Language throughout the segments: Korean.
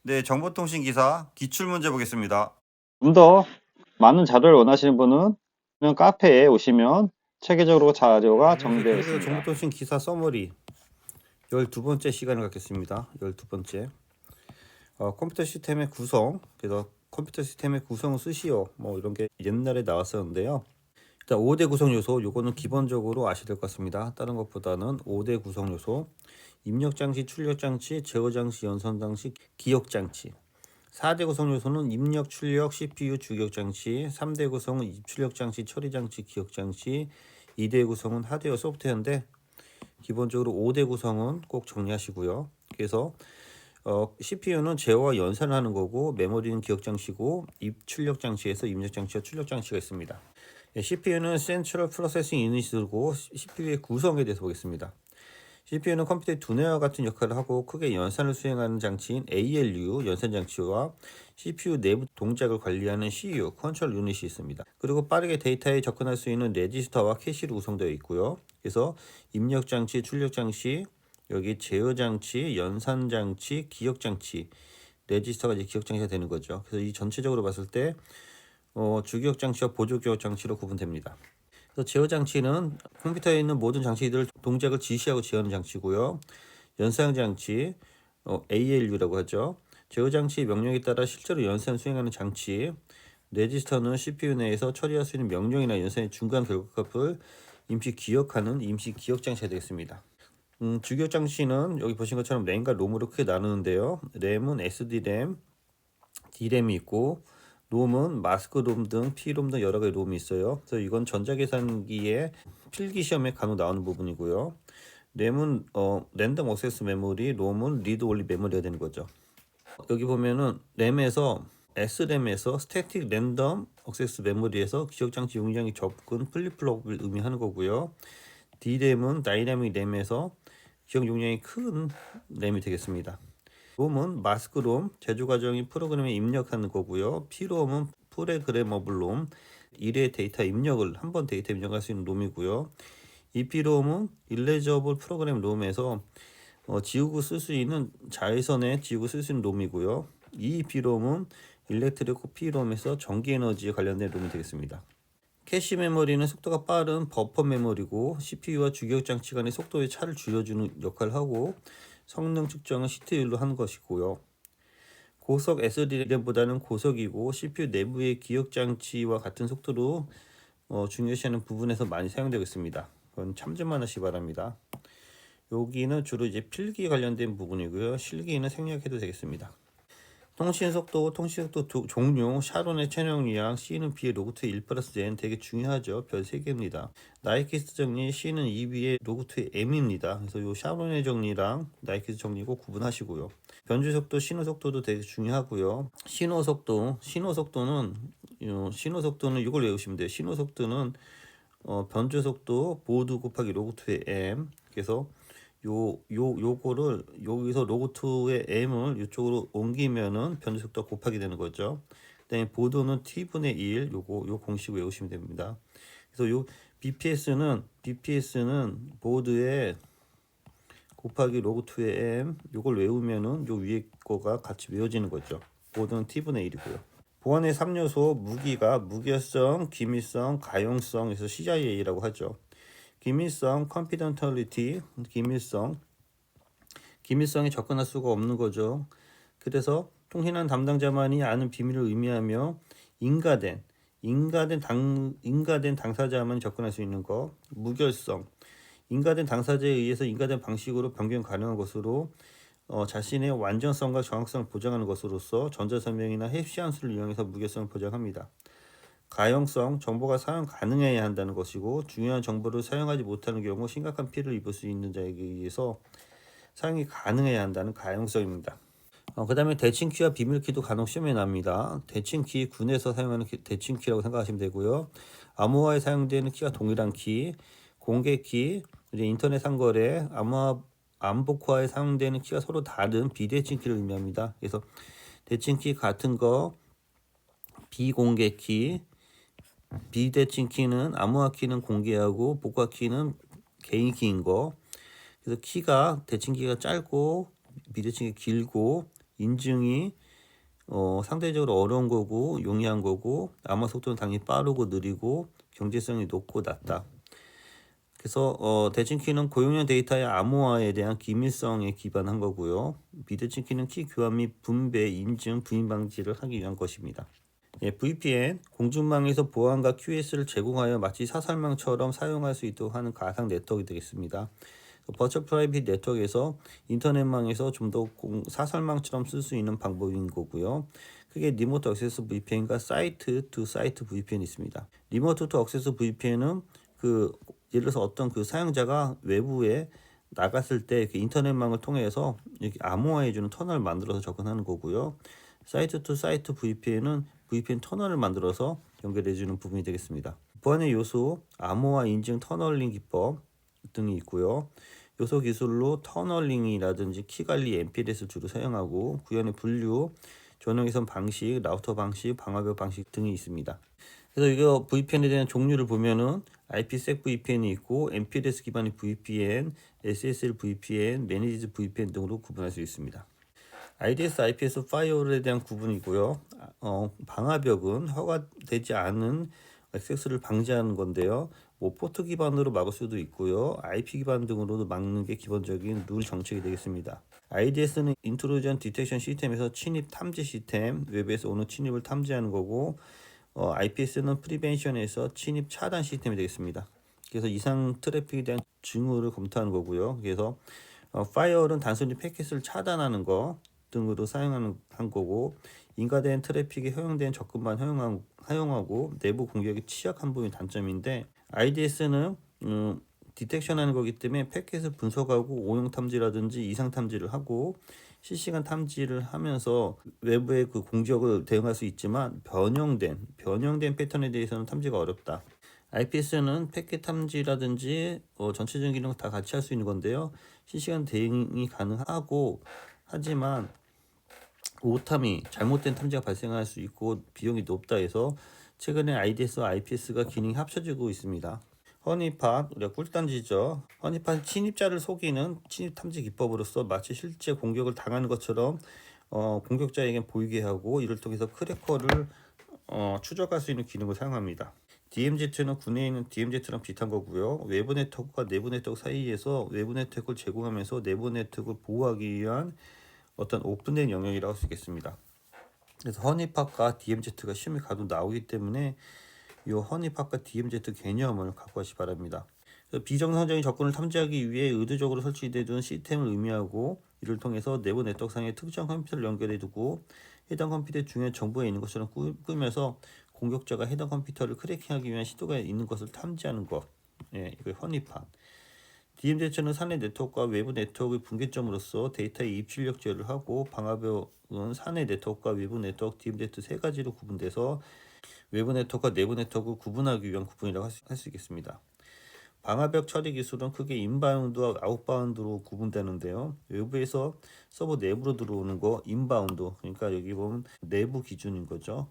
네, 정보통신 기사 기출문제 보겠습니다. 좀 더 많은 자료를 원하시는 분은 그냥 카페에 오시면 체계적으로 자료가 정리되어 계속해서 있습니다. 정보통신 기사 서머리 12번째 시간을 갖겠습니다. 12번째. 컴퓨터 시스템의 구성, 그래서 컴퓨터 시스템의 구성을 쓰시오. 뭐 이런 게 옛날에 나왔었는데요. 일단 5대 구성 요소, 요거는 기본적으로 아셔야 될 것 같습니다. 다른 것보다는 5대 구성 요소, 입력 장치, 출력 장치, 제어 장치, 연산 장치, 기억 장치. 4대 구성 요소는 입력, 출력, CPU, 주기억 장치. 3대 구성은 입출력 장치, 처리 장치, 기억 장치. 2대 구성은 하드웨어, 소프트웨어인데 기본적으로 5대 구성은 꼭 정리하시고요. 그래서 CPU는 제어와 연산을 하는 거고, 메모리는 기억 장치고, 입출력 장치에서 입력 장치와 출력 장치가 있습니다. CPU는 Central Processing Unit이고, CPU의 구성에 대해서 보겠습니다. CPU는 컴퓨터의 두뇌와 같은 역할을 하고 크게 연산을 수행하는 장치인 ALU 연산 장치와 CPU 내부 동작을 관리하는 CU 컨트롤 유닛이 있습니다. 그리고 빠르게 데이터에 접근할 수 있는 레지스터와 캐시로 구성되어 있고요. 그래서 입력 장치, 출력 장치, 여기 제어 장치, 연산 장치, 기억 장치, 레지스터가 이제 기억 장치가 되는 거죠. 그래서 이 전체적으로 봤을 때 주기억 장치와 보조 기억 장치로 구분됩니다. 그래서 제어 장치는 컴퓨터에 있는 모든 장치들 동작을 지시하고 제어하는 장치고요. 연산 장치, ALU라고 하죠. 제어 장치 명령에 따라 실제로 연산 수행하는 장치. 레지스터는 CPU 내에서 처리할 수 있는 명령이나 연산의 중간 결과값을 임시 기억하는 임시 기억 장치가 되겠습니다. 주기억 장치는 여기 보신 것처럼 램과 롬으로 크게 나누는데요. 램은 SD램, D램이 있고 롬은 마스크롬 등 P롬 등 여러 가지 롬이 있어요. 그래서 이건 전자계산기에 필기 시험에 간혹 나오는 부분이고요. 램은 랜덤 액세스 메모리, 롬은 리드 올리 메모리가 되는 거죠. 여기 보면은 램에서 S램에서 스태틱 랜덤 액세스 메모리에서 기억장치 용량이 적은 플립플롭을 의미하는 거고요. D램은 다이나믹 램에서 기억 용량이 큰 램이 되겠습니다. 롬은 마스크롬, 제조 과정이 프로그램에 입력하는 거고요. P롬은 프로그래머블 롬, 일의 데이터 입력을 한 번 데이터 입력할 수 있는 롬이고요. EP롬은 일레저블 프로그램 롬에서 지우고 쓸 수 있는 자외선에 지우고 쓸 수 있는 롬이고요. EEP롬은 일렉트리코 P롬에서 전기 에너지에 관련된 롬이 되겠습니다. 캐시 메모리는 속도가 빠른 버퍼 메모리고 CPU와 주기억 장치 간의 속도의 차를 줄여주는 역할을 하고 성능 측정은 CT율로 하는 것이고요. 고속 SD램보다는 고속이고 CPU 내부의 기억 장치와 같은 속도로 중요시하는 부분에서 많이 사용되고 있습니다. 그건 참조만 하시기 바랍니다. 여기는 주로 이제 필기 관련된 부분이고요. 실기는 생략해도 되겠습니다. 통신속도 종류, 샤론의 채용량, C는 B의 로그2 1+N 되게 중요하죠. 별 3개입니다. 나이키스 정리, C는 2B의 로그2 M입니다. 그래서 요 샤론의 정리랑 나이키스 정리 꼭 구분하시고요. 변주속도, 신호속도도 되게 중요하고요. 신호속도는 이걸 외우시면 돼요. 신호속도는 변주속도 모두 곱하기 로그2의 M. 그래서 요거를 여기서 로그2의 m을 이쪽으로 옮기면은 변주속도가 곱하기 되는 거죠. 그다음에 보도는 t분의 1 요 공식 외우시면 됩니다. 그래서 요 bps는 보드에 곱하기 로그2의 m 요걸 외우면은 요 위에 거가 같이 외워지는 거죠. 보드는 t분의 1이고요. 보안의 3요소 무기성, 기밀성, 가용성에서 CIA라고 하죠. 기밀성, confidentiality, 기밀성에 접근할 수가 없는 거죠. 그래서 통신하는 담당자만이 아는 비밀을 의미하며 인가된 당사자만 접근할 수 있는 것. 무결성, 인가된 당사자에 의해서 인가된 방식으로 변경 가능한 것으로 자신의 완전성과 정확성을 보장하는 것으로서 전자설명이나 해시한수를 이용해서 무결성을 보장합니다. 가용성, 정보가 사용 가능해야 한다는 것이고 중요한 정보를 사용하지 못하는 경우 심각한 피해를 입을 수 있는 자에게 의해서 사용이 가능해야 한다는 가용성입니다. 그 다음에 대칭키와 비밀키도 간혹 시험에 납니다. 대칭키, 군에서 사용하는 대칭키라고 생각하시면 되고요. 암호화에 사용되는 키가 동일한 키, 공개키, 이제 인터넷 상거래, 암호화 암복화에 사용되는 키가 서로 다른 비대칭키를 의미합니다. 그래서 대칭키 같은 거, 비공개키, 비대칭 키는 암호화 키는 공개하고 복화 키는 개인 키인 거. 그래서 키가 대칭 키가 짧고 비대칭 키 길고 인증이 상대적으로 어려운 거고 용이한 거고 암호 속도는 당연히 빠르고 느리고 경제성이 높고 낮다. 그래서 대칭키는 고용량 데이터의 암호화에 대한 기밀성에 기반한 거고요. 비대칭키는 키 교환 및 분배, 인증, 부인 방지를 하기 위한 것입니다. 예, VPN, 공중망에서 보안과 QS를 제공하여 마치 사설망처럼 사용할 수 있도록 하는 가상 네트워크가 되겠습니다. 버추얼 프라이빗 네트워크에서 인터넷망에서 좀 더 사설망처럼 쓸 수 있는 방법인 거고요. 크게 리모트 액세스 VPN과 사이트 투 사이트 VPN이 있습니다. 리모트 투 액세스 VPN은 예를 들어서 어떤 사용자가 외부에 나갔을 때 인터넷망을 통해서 이렇게 암호화해주는 터널을 만들어서 접근하는 거고요. 사이트 투 사이트 VPN은 VPN 터널을 만들어서 연결해주는 부분이 되겠습니다. 보안의 요소, 암호화 인증 터널링 기법 등이 있고요. 요소 기술로 터널링이라든지 키 관리 MPLS를 주로 사용하고 구현의 분류, 전용 개선 방식, 라우터 방식, 방화벽 방식 등이 있습니다. 그래서 이거 VPN에 대한 종류를 보면은 IPsec VPN이 있고 MPLS 기반의 VPN, SSL VPN, 매니지드 VPN 등으로 구분할 수 있습니다. IDS, IPS 파이어월에 대한 구분이고요. 방화벽은 허가되지 않은 액세스를 방지하는 건데요. 포트 기반으로 막을 수도 있고요. IP 기반 등으로도 막는 게 기본적인 룰 정책이 되겠습니다. IDS는 인트루전 디텍션 시스템에서 침입 탐지 시스템, 웹에서 오는 침입을 탐지하는 거고, IPS는 프리벤션에서 침입 차단 시스템이 되겠습니다. 그래서 이상 트래픽에 대한 징후를 검토하는 거고요. 그래서 파이어월은 단순히 패킷을 차단하는 거 등으로 사용하는 거고, 인가된 트래픽에 허용된 접근만 허용하고 내부 공격에 취약한 부분이 단점인데, IDS는 디텍션하는 거기 때문에 패킷을 분석하고 오용 탐지라든지 이상 탐지를 하고 실시간 탐지를 하면서 외부의 공격을 대응할 수 있지만 변형된 패턴에 대해서는 탐지가 어렵다. IPS는 패킷 탐지라든지 전체적인 기능 다 같이 할 수 있는 건데요. 실시간 대응이 가능하고 하지만 오탐이 잘못된 탐지가 발생할 수 있고 비용이 높다 해서 최근에 IDS와 IPS가 기능이 합쳐지고 있습니다. 허니팟, 우리가 꿀단지죠. 허니팟 침입자를 속이는 침입 탐지 기법으로서 마치 실제 공격을 당하는 것처럼 공격자에게 보이게 하고 이를 통해서 크래커를 추적할 수 있는 기능을 사용합니다. DMZ는 국내에 있는 DMZ랑 비슷한 거고요. 외부 네트워크와 내부 네트워크 사이에서 외부 네트워크를 제공하면서 내부 네트워크를 보호하기 위한 어떤 오픈된 영역이라고 할 수 있겠습니다. 그래서 허니팟과 DMZ가 시험에 가도 나오기 때문에 이 허니팟과 DMZ 개념을 갖고 가시 바랍니다. 비정상적인 접근을 탐지하기 위해 의도적으로 설치되던 시스템을 의미하고 이를 통해서 내부 네트워크상의 특정 컴퓨터를 연결해 두고 해당 컴퓨터에 중요한 정보가 있는 것처럼 꾸며서 공격자가 해당 컴퓨터를 크래킹하기 위한 시도가 있는 것을 탐지하는 것. 예, 이거 허니팟. DMZ는 사내 네트워크와 외부 네트워크의 분계점으로서 데이터의 입출력 제어를 하고 방화벽은 사내 네트워크와 외부 네트워크 DMZ 세 가지로 구분돼서 외부 네트워크와 내부 네트워크를 구분하기 위한 구분이라고 할 수 있겠습니다. 방화벽 처리 기술은 크게 인바운드와 아웃바운드로 구분되는데요. 외부에서 서버 내부로 들어오는 거 인바운드, 그러니까 여기 보면 내부 기준인 거죠.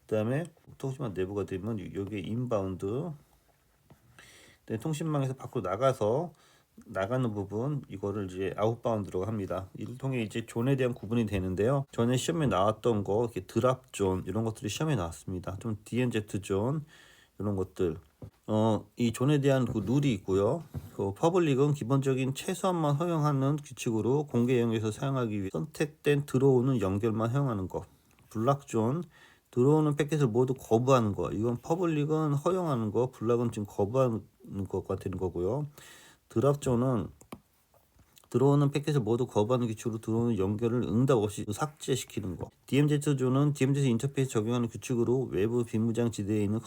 그 다음에 통신망 내부가 되면 여기 인바운드, 통신망에서 밖으로 나가서 나가는 부분 이거를 이제 아웃바운드라고 합니다. 이를 통해 이제 존에 대한 구분이 되는데요. 전에 시험에 나왔던 거 이렇게 드랍 존 이런 것들이 시험에 나왔습니다. 좀 DNZ 존 이런 것들 이 존에 대한 룰이 있고요. 퍼블릭은 기본적인 최소한만 허용하는 규칙으로 공개 영역에서 사용하기 위해 선택된 들어오는 연결만 허용하는 것. 블락 존 들어오는 패킷을 모두 거부하는 거. 이건 퍼블릭은 허용하는 거, 블락은 지금 거부하는 것과 되는 거고요. 드랍존은 들어오는 패킷을 모두 거부하는 규칙으로 들어오는 연결을 응답 없이 삭제시키는 거. DMZ존은 DMZ 인터페이스 적용하는 규칙으로 외부 비무장 지대에 있는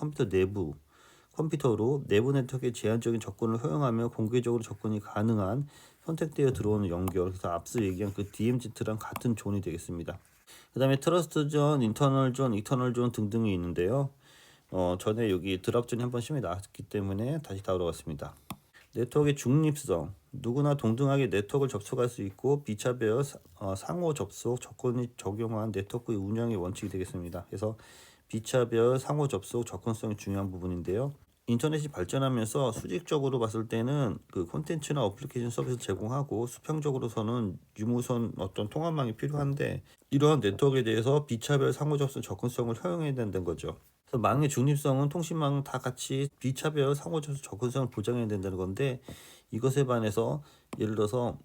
컴퓨터로 내부 네트워크에 제한적인 접근을 허용하며 공개적으로 접근이 가능한 선택되어 들어오는 연결. 그래서 앞서 얘기한 DMZ랑 같은 존이 되겠습니다. 그 다음에 트러스트 존, 인터널 존, 이터널 존 등등이 있는데요. 전에 여기 드랍존이 한번 시험에 나왔기 때문에 다시 다뤄봤습니다. 네트워크의 중립성, 누구나 동등하게 네트워크를 접속할 수 있고 비차별 상호 접속 조건이 적용한 네트워크의 운영의 원칙이 되겠습니다. 그래서 비차별 상호 접속 접근성이 중요한 부분인데요. 인터넷이 발전하면서 수직적으로 봤을 때는 그 콘텐츠나 어플리케이션 서비스 제공하고 수평적으로서는 유무선 어떤 통합망이 필요한데 이러한 네트워크에 대해서 비차별 상호 접근 접근성을 허용해야 된다는 거죠. 그래서 망의 중립성은 통신망은 다 같이 비차별 상호 접근성을 보장해야 된다는 건데 이것에 반해서 예를 들어서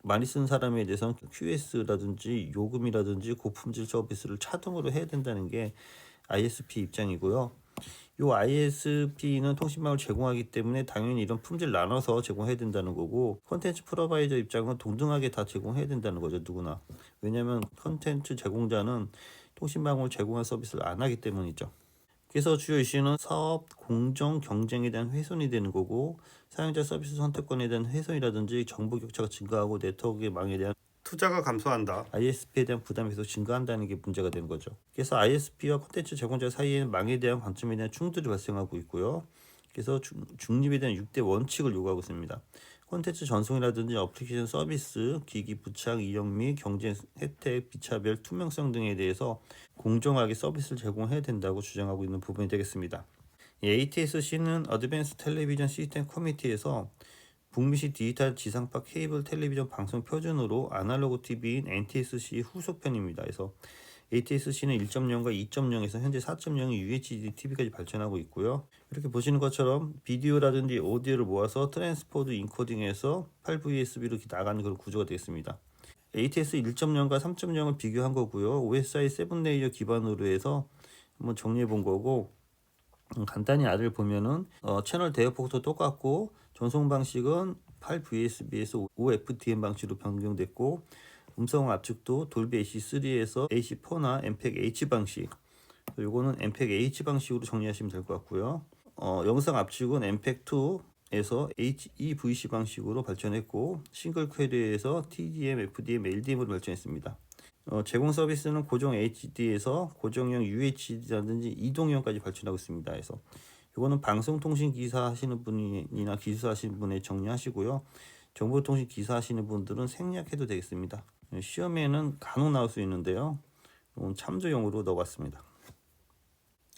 많이 쓰는 사람에 대해서는 QS라든지 요금이라든지 고품질 서비스를 차등으로 해야 된다는 게 ISP 입장이고요. 요 ISP는 통신망을 제공하기 때문에 당연히 이런 품질 나눠서 제공해야 된다는 거고 콘텐츠 프로바이더 입장은 동등하게 다 제공해야 된다는 거죠. 누구나. 왜냐하면 콘텐츠 제공자는 통신망을 제공할 서비스를 안 하기 때문이죠. 그래서 주요 이슈는 사업, 공정, 경쟁에 대한 훼손이 되는 거고 사용자 서비스 선택권에 대한 훼손이라든지 정보 격차가 증가하고 네트워크의 망에 대한 투자가 감소한다. ISP에 대한 부담이 계속 증가한다는 게 문제가 되는 거죠. 그래서 ISP와 콘텐츠 제공자 사이에는 망에 대한 관점에 대한 충돌이 발생하고 있고요. 그래서 중립에 대한 6대 원칙을 요구하고 있습니다. 콘텐츠 전송이라든지 어플리케이션 서비스, 기기 부착, 이용 및 경쟁 혜택, 비차별, 투명성 등에 대해서 공정하게 서비스를 제공해야 된다고 주장하고 있는 부분이 되겠습니다. ATSC는 어드밴스 텔레비전 시스템 커미티에서 북미식 디지털 지상파 케이블 텔레비전 방송 표준으로 아날로그 TV인 NTSC 후속편입니다. 그래서 ATSC는 1.0과 2.0에서 현재 4.0의 UHD TV까지 발전하고 있고요. 이렇게 보시는 것처럼 비디오라든지 오디오를 모아서 트랜스포드 인코딩해서 8VSB로 나가는 그런 구조가 되겠습니다. ATS 1.0과 3.0을 비교한 거고요. OSI 7레이어 기반으로 해서 한번 정리해 본 거고 간단히 아래를 보면은 채널 대역폭도 똑같고 전송 방식은 8VSB에서 5FDM 방식으로 변경됐고 음성 압축도 돌비 AC3에서 AC4나 MPEG H 방식 요거는 MPEG H 방식으로 정리하시면 될 것 같고요. 영상 압축은 MPEG2에서 HEVC 방식으로 발전했고 싱글 퀘리에서 TDM, FDM, LDM으로 발전했습니다. 제공 서비스는 고정 HD에서 고정형 UHD라든지 이동형까지 발전하고 있습니다. 그래서 이거는 방송통신 기사 하시는 분이나 기술 하시는 분에 정리하시고요. 정보통신 기사 하시는 분들은 생략해도 되겠습니다. 시험에는 간혹 나올 수 있는데요. 이건 참조용으로 넣어봤습니다.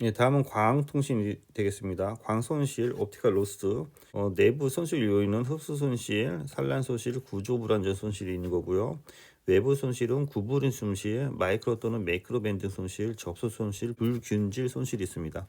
예, 다음은 광통신이 되겠습니다. 광손실, 옵티컬 로스, 내부 손실 요인은 흡수 손실, 산란 손실, 구조 불안전 손실이 있는 거고요. 외부 손실은 구부린 손실, 마이크로 또는 매크로 밴드 손실, 접속 손실, 불균질 손실이 있습니다.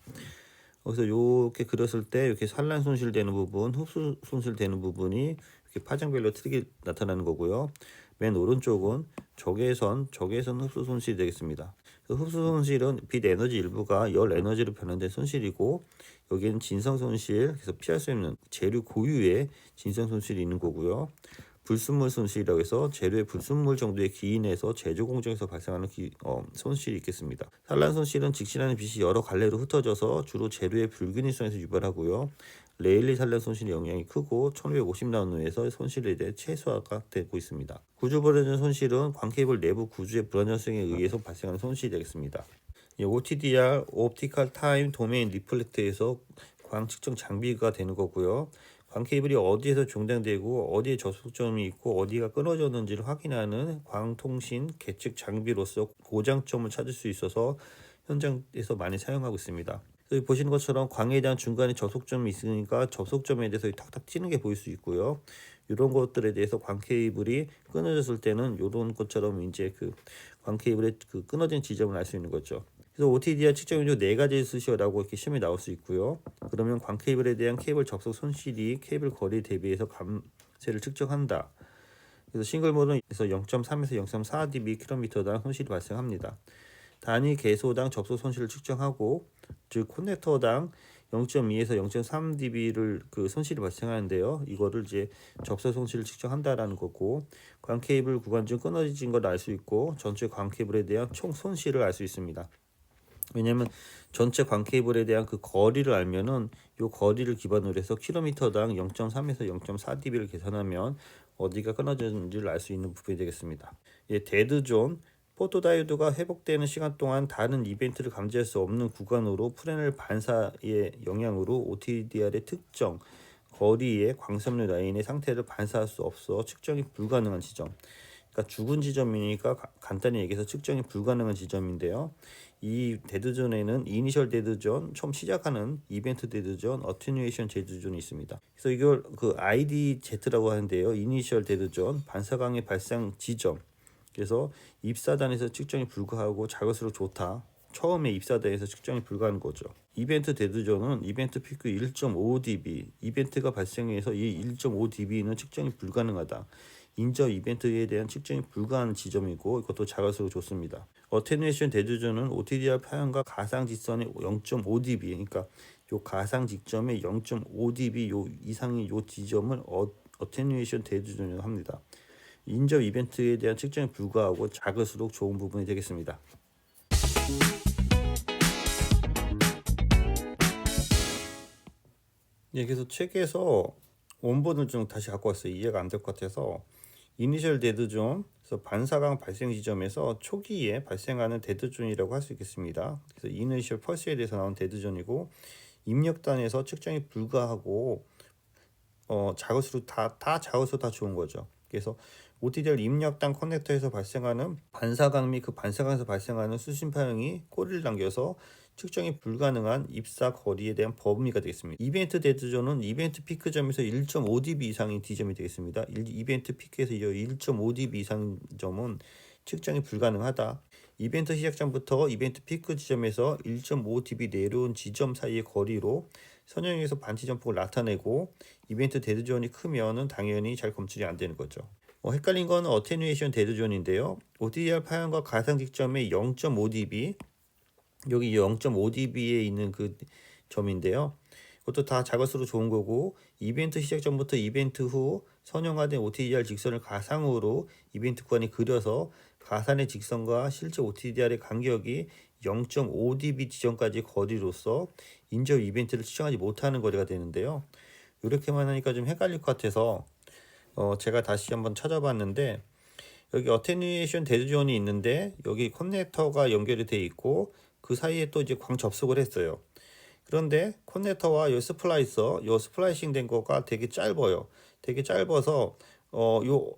그래서 이렇게 그렸을 때 이렇게 산란 손실 되는 부분, 흡수 손실 되는 부분이 이렇게 파장별로 틀리게 나타나는 거고요. 맨 오른쪽은 적외선 흡수 손실이 되겠습니다. 흡수 손실은 빛 에너지 일부가 열 에너지로 변환된 손실이고 여기는 진성 손실, 그래서 피할 수 없는 재료 고유의 진성 손실이 있는 거고요. 불순물 손실이라고 해서 재료의 불순물 정도의 기인에서 제조 공정에서 발생하는 손실이 있겠습니다. 산란 손실은 직진하는 빛이 여러 갈래로 흩어져서 주로 재료의 불균일성에서 유발하고요. 레일리 산란 손실의 영향이 크고 1550나노에서 손실에 대해 최소화가 되고 있습니다. 구조 불안전 손실은 광케이블 내부 구조의 불안전성에 의해서 발생하는 손실이 되겠습니다. OTDR, 옵티컬 타임 도메인 리플렉터에서 광 측정 장비가 되는 거고요. 광 케이블이 어디에서 종량되고 어디에 접속점이 있고 어디가 끊어졌는지를 확인하는 광통신 계측 장비로서 고장점을 찾을 수 있어서 현장에서 많이 사용하고 있습니다. 여기 보시는 것처럼 광에 대한 중간에 접속점이 있으니까 접속점에 대해서 탁탁 튀는 게 보일 수 있고요. 이런 것들에 대해서 광 케이블이 끊어졌을 때는 이런 것처럼 이제 그 광 케이블의 그 끊어진 지점을 알 수 있는 거죠. 그래서 OTDR 측정 요소 4가지 쓰시라고 이렇게 시험에 나올 수 있고요. 그러면 광 케이블에 대한 케이블 접속 손실이 케이블 거리에 대비해서 감세를 측정한다. 그래서 싱글 모드에서 0.3에서 0.4dB/km당 손실이 발생합니다. 단위 개소당 접속 손실을 측정하고 즉 커넥터당 0.2에서 0.3dB를 그 손실이 발생하는데요. 이거를 이제 접속 손실을 측정한다라는 거고 광 케이블 구간 중 끊어진 걸 알 수 있고 전체 광 케이블에 대한 총 손실을 알 수 있습니다. 왜냐하면 전체 광 케이블에 대한 그 거리를 알면은 이 거리를 기반으로 해서 킬로미터당 0.3에서 0.4dB를 계산하면 어디가 끊어졌는지를 알 수 있는 부분이 되겠습니다. 예, 데드존 포토다이오드가 회복되는 시간 동안 다른 이벤트를 감지할 수 없는 구간으로 프레넬 반사의 영향으로 OTDR의 특정 거리의 광섬유 라인의 상태를 반사할 수 없어 측정이 불가능한 지점. 그러니까 죽은 지점이니까 간단히 얘기해서 측정이 불가능한 지점인데요. 이 데드존에는 이니셜 데드존, 처음 시작하는 이벤트 데드존, 어테뉴에이션 데드존이 있습니다. 그래서 이걸 그 IDZ라고 하는데요. 이니셜 데드존, 반사광의 발생 지점. 그래서 입사단에서 측정이 불가하고 작을수록 좋다. 처음에 입사단에서 측정이 불가한 거죠. 이벤트 데드존은 이벤트 피크 1.5dB, 이벤트가 발생해서 이 1.5dB는 측정이 불가능하다. 인저 이벤트에 대한 측정이 불가한 지점이고 이것도 작을수록 좋습니다. 어테뉴에이션 데드존은 OTDR 파형과 가상 직선의 0.5dB, 그러니까 요 가상 직점의 0.5dB 요 이상의 요 지점을 어테뉴에이션 데드존이라고 합니다. 인저 이벤트에 대한 측정이 불가하고 작을수록 좋은 부분이 되겠습니다. 예, 그래서 책에서 원본을 좀 다시 갖고 왔어요. 이해가 안 될 것 같아서. 이니셜 데드존, 그래서 반사광 발생 지점에서 초기에 발생하는 데드존이라고 할 수 있겠습니다. 그래서 이니셜 펄스에 대해서 나온 데드존이고, 입력단에서 측정이 불가하고 작을수록 다 작을수록 다 좋은 거죠. 그래서 OTDR 입력단 커넥터에서 발생하는 반사광 및 그 반사광에서 발생하는 수신 파형이 꼬리를 당겨서 측정이 불가능한 입사 거리에 대한 범위가 되겠습니다. 이벤트 데드존은 이벤트 피크점에서 1.5dB 이상의 D점이 되겠습니다. 이벤트 피크에서 1.5dB 이상 점은 측정이 불가능하다. 이벤트 시작점부터 이벤트 피크 지점에서 1.5dB 내려온 지점 사이의 거리로 선형에서 반지점폭을 나타내고 이벤트 데드존이 크면은 당연히 잘 검출이 안 되는 거죠. 헷갈린 건 어테뉴에이션 데드존인데요. ODR 파형과 가상 직점의 0.5dB, 여기 0.5dB에 있는 그 점인데요. 그것도 다 작을수록 좋은 거고, 이벤트 시작 전부터 이벤트 후 선형화된 OTDR 직선을 가상으로 이벤트 구간에 그려서 가산의 직선과 실제 OTDR의 간격이 0.5dB 지점까지 거리로서 인저 이벤트를 측정하지 못하는 거리가 되는데요. 이렇게만 하니까 좀 헷갈릴 것 같아서 제가 다시 한번 찾아봤는데, 여기 어테뉴에이션 데드존이 있는데 여기 커넥터가 연결이 돼 있고 그 사이에 또 이제 광 접속을 했어요. 그런데 커넥터와 요 스플라이서, 요 스플라이싱 된 거가 되게 짧아요. 되게 짧아서 요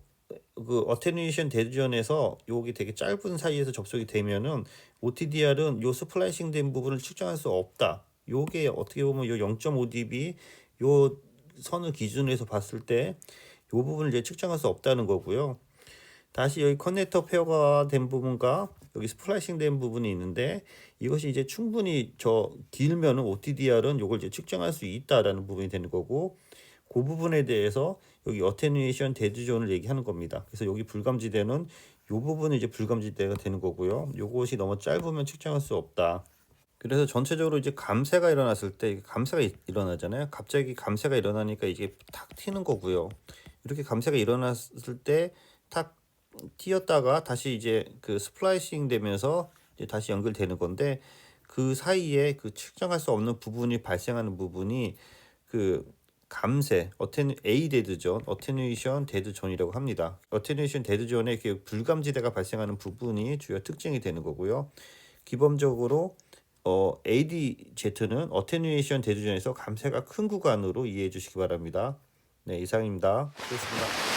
그 어테뉴에이션 데드존에서 여기 되게 짧은 사이에서 접속이 되면은 OTDR은 요 스플라이싱 된 부분을 측정할 수 없다. 요게 어떻게 보면 요 0.5dB 요 선을 기준으로 해서 봤을 때 요 부분을 이제 측정할 수 없다는 거고요. 다시 여기 커넥터 페어가 된 부분과 여기 스플라이싱 된 부분이 있는데 이것이 이제 충분히 길면은 OTDR은 요걸 이제 측정할 수 있다라는 부분이 되는 거고, 그 부분에 대해서 여기 어테뉴에이션 데드존을 얘기하는 겁니다. 그래서 여기 불감지대는 요 부분이 이제 불감지대가 되는 거고요. 요것이 너무 짧으면 측정할 수 없다. 그래서 전체적으로 이제 감쇄가 일어났을 때, 감쇄가 일어나잖아요. 갑자기 감쇄가 일어나니까 이게 탁 튀는 거고요. 이렇게 감쇄가 일어났을 때 탁 튀었다가 다시 이제 그 스플라이싱 되면서 이제 다시 연결되는 건데, 그 사이에 그 측정할 수 없는 부분이 발생하는 부분이 그 감쇄, A 데드존, 어테뉴에이션 데드존이라고 합니다. 어테뉴에이션 데드존의 그 불감지대가 발생하는 부분이 주요 특징이 되는 거고요. 기본적으로 ADZ는 어테뉴에이션 데드존에서 감쇄가 큰 구간으로 이해해 주시기 바랍니다. 네, 이상입니다. 수고하셨습니다.